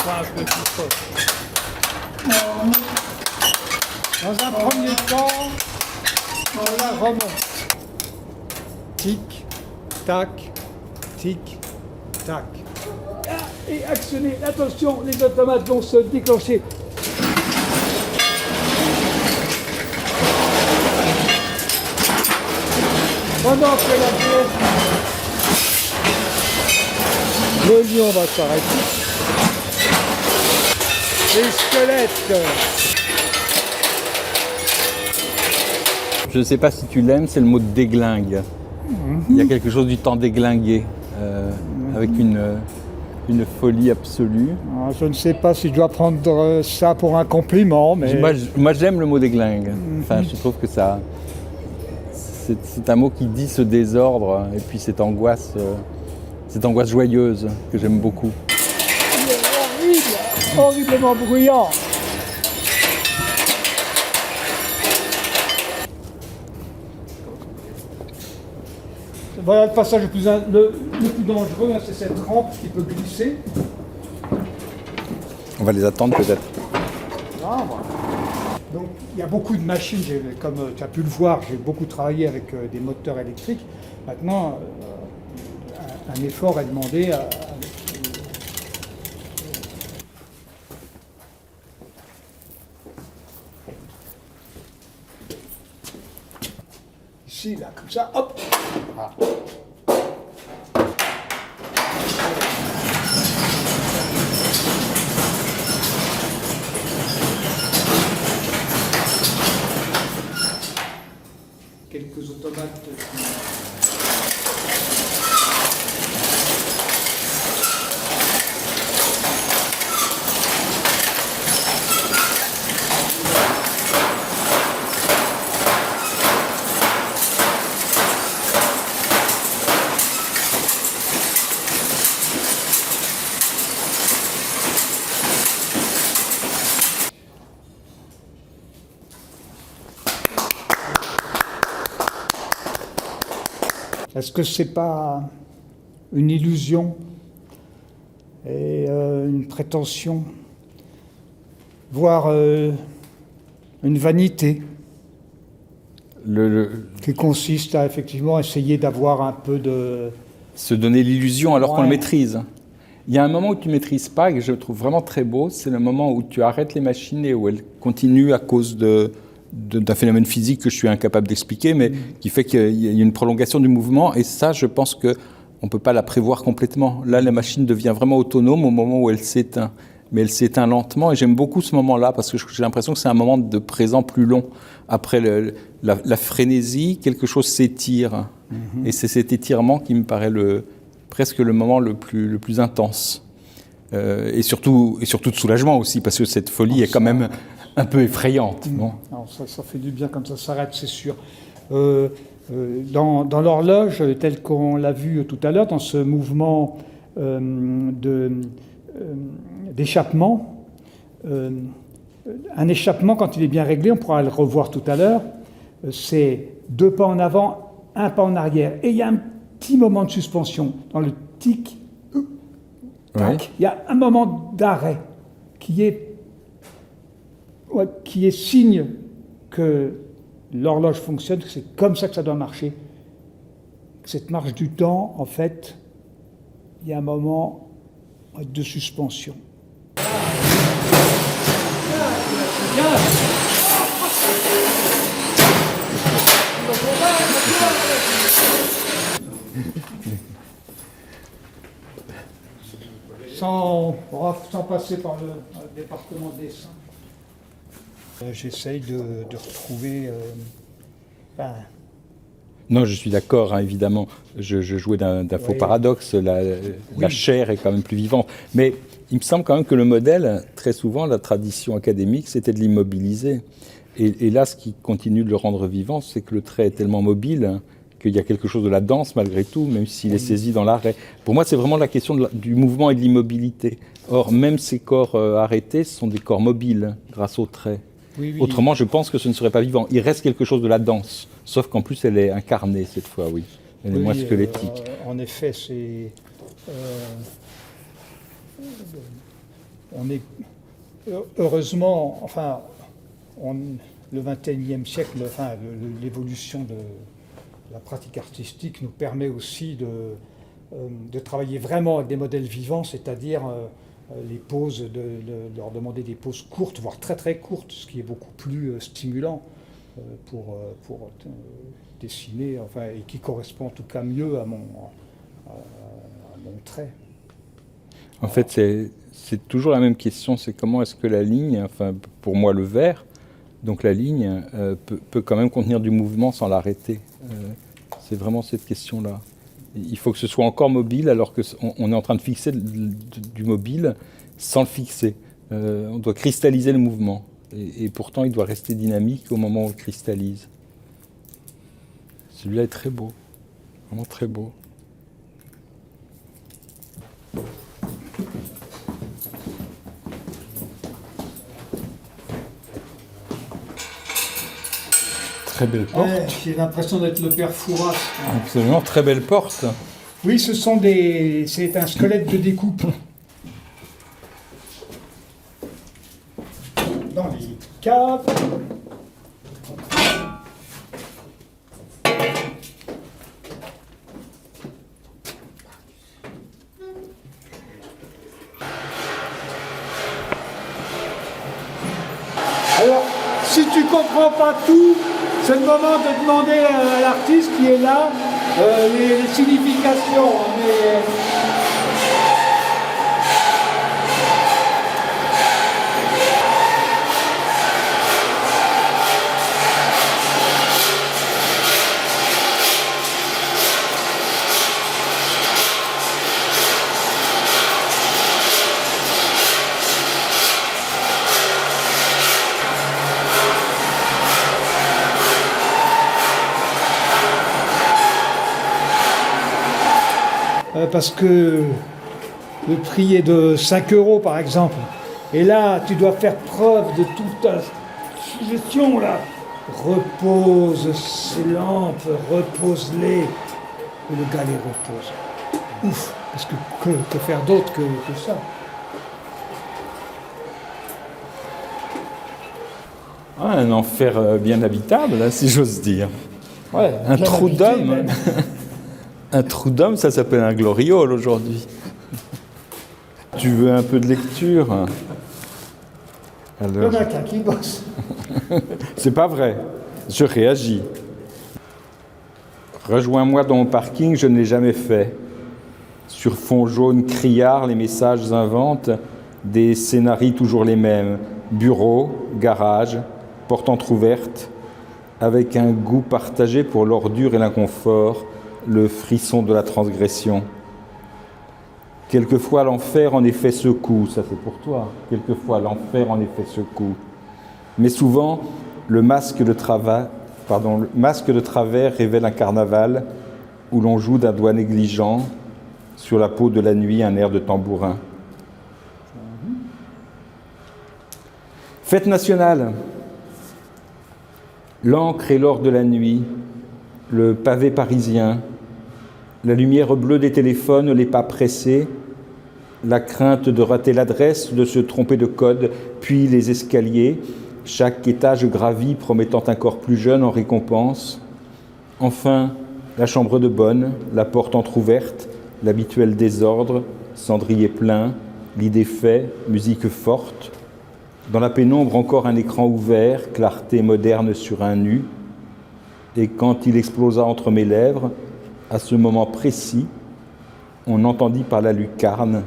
un peu plus fort. Dans un premier temps, on la remonte. Tic, tac, tic, tac. Et actionnez, attention, les automates vont se déclencher. Pendant que la pièce, le lion va s'arrêter. Les squelettes. Je ne sais pas si tu l'aimes, c'est le mot déglingue. Il y a quelque chose du temps déglingué, avec une folie absolue. Je ne sais pas si je dois prendre ça pour un compliment, mais... Moi j'aime le mot déglingue. Enfin, je trouve que ça... C'est un mot qui dit ce désordre et puis cette angoisse joyeuse que j'aime beaucoup. Il est horrible, horriblement bruyant. Voilà le passage le plus dangereux, c'est cette rampe qui peut glisser. On va les attendre peut-être. Ah, voilà. Donc il y a beaucoup de machines, comme tu as pu le voir, j'ai beaucoup travaillé avec des moteurs électriques. Maintenant, un effort est demandé à... Ici, là, comme ça, hop. Voilà. Quelques automates. Est-ce que c'est pas une illusion et une prétention, voire une vanité qui consiste à effectivement essayer d'avoir un peu de... Se donner l'illusion alors qu'on le Ouais. maîtrise. Il y a un moment où tu ne maîtrises pas et que je trouve vraiment très beau, c'est le moment où tu arrêtes les machines et où elles continuent à cause d'un phénomène physique que je suis incapable d'expliquer, mais qui fait qu'il y a une prolongation du mouvement. Et ça, je pense qu'on ne peut pas la prévoir complètement. Là, la machine devient vraiment autonome au moment où elle s'éteint. Mais elle s'éteint lentement et j'aime beaucoup ce moment-là parce que j'ai l'impression que c'est un moment de présent plus long. Après la frénésie, quelque chose s'étire. Et c'est cet étirement qui me paraît presque le moment le plus intense. Et surtout de soulagement aussi, parce que cette folie est quand même un peu effrayante. Bon. Alors ça fait du bien comme ça s'arrête, c'est sûr. Dans l'horloge, tel qu'on l'a vu tout à l'heure, dans ce mouvement d'échappement, un échappement, quand il est bien réglé, on pourra le revoir tout à l'heure, c'est 2 pas en avant, 1 pas en arrière. Et il y a un petit moment de suspension dans le tic, tac. Ouais. Il y a un moment d'arrêt qui est signe que l'horloge fonctionne, que c'est comme ça que ça doit marcher. Cette marche du temps, en fait, il y a un moment de suspension. Sans passer par le département de dessin. J'essaye de retrouver... Non, je suis d'accord, hein, évidemment. Je jouais d'un faux paradoxe. La chair est quand même plus vivante. Mais il me semble quand même que le modèle, très souvent, la tradition académique, c'était de l'immobiliser. Et là, ce qui continue de le rendre vivant, c'est que le trait est tellement mobile qu'il y a quelque chose de la danse malgré tout, même s'il est saisi dans l'arrêt. Pour moi, c'est vraiment la question du mouvement et de l'immobilité. Or, même ces corps arrêtés, ce sont des corps mobiles grâce au trait. Oui. Autrement, je pense que ce ne serait pas vivant. Il reste quelque chose de la danse, sauf qu'en plus, elle est incarnée cette fois, oui. Elle est moins squelettique. En effet, c'est... on est heureusement, enfin, le XXIe siècle, enfin, l'évolution de la pratique artistique nous permet aussi de travailler vraiment avec des modèles vivants, c'est-à-dire les poses, de leur demander des poses courtes, voire très très courtes, ce qui est beaucoup plus stimulant pour dessiner, enfin, et qui correspond en tout cas mieux à mon trait. En fait, c'est toujours la même question, c'est comment est-ce que la ligne, enfin pour moi le vert, donc la ligne peut quand même contenir du mouvement sans l'arrêter. C'est vraiment cette question-là. Il faut que ce soit encore mobile alors qu'on est en train de fixer du mobile sans le fixer. On doit cristalliser le mouvement et pourtant il doit rester dynamique au moment où on le cristallise. Celui-là est très beau, vraiment très beau. Très belle porte. Ouais, j'ai l'impression d'être le père Fouras. Absolument, très belle porte. Oui, c'est un squelette de découpe. Dans les caves. Alors, si tu comprends pas tout, c'est le moment de demander à l'artiste qui est là les significations. Parce que le prix est de 5 € par exemple. Et là, tu dois faire preuve de toute ta suggestion là. Repose ces lampes, repose-les. Et le gars les repose. Ouf, parce que faire d'autre que ça? Ah, un enfer bien habitable, là, si j'ose dire. Ouais, Un bien trou habité, d'homme. même. Un trou d'homme, ça s'appelle un gloriole aujourd'hui. Tu veux un peu de lecture? Il y Alors, en a qu'un qui bosse. c'est pas vrai. Je réagis. Rejoins-moi dans mon parking, je ne l'ai jamais fait. Sur fond jaune criard, les messages inventent des scénarios toujours les mêmes. Bureau, garage, porte entr'ouverte, avec un goût partagé pour l'ordure et l'inconfort, le frisson de la transgression. Quelquefois l'enfer en effet secoue, ça c'est pour toi, quelquefois l'enfer en effet secoue. Mais souvent, le masque de travers révèle un carnaval où l'on joue d'un doigt négligent, sur la peau de la nuit un air de tambourin. Fête nationale. L'encre et l'or de la nuit, le pavé parisien, la lumière bleue des téléphones, les pas pressés, la crainte de rater l'adresse, de se tromper de code, puis les escaliers, chaque étage gravi promettant un corps plus jeune en récompense. Enfin, la chambre de bonne, la porte entr'ouverte, l'habituel désordre, cendrier plein, lit défait, musique forte. Dans la pénombre, encore un écran ouvert, clarté moderne sur un nu. Et quand il explosa entre mes lèvres, à ce moment précis, on entendit par la lucarne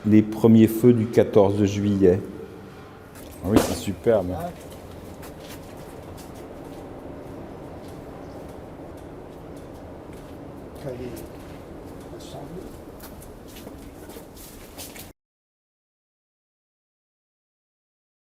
les premiers feux du 14 juillet. Ah oui, c'est superbe. Cahier assemblé.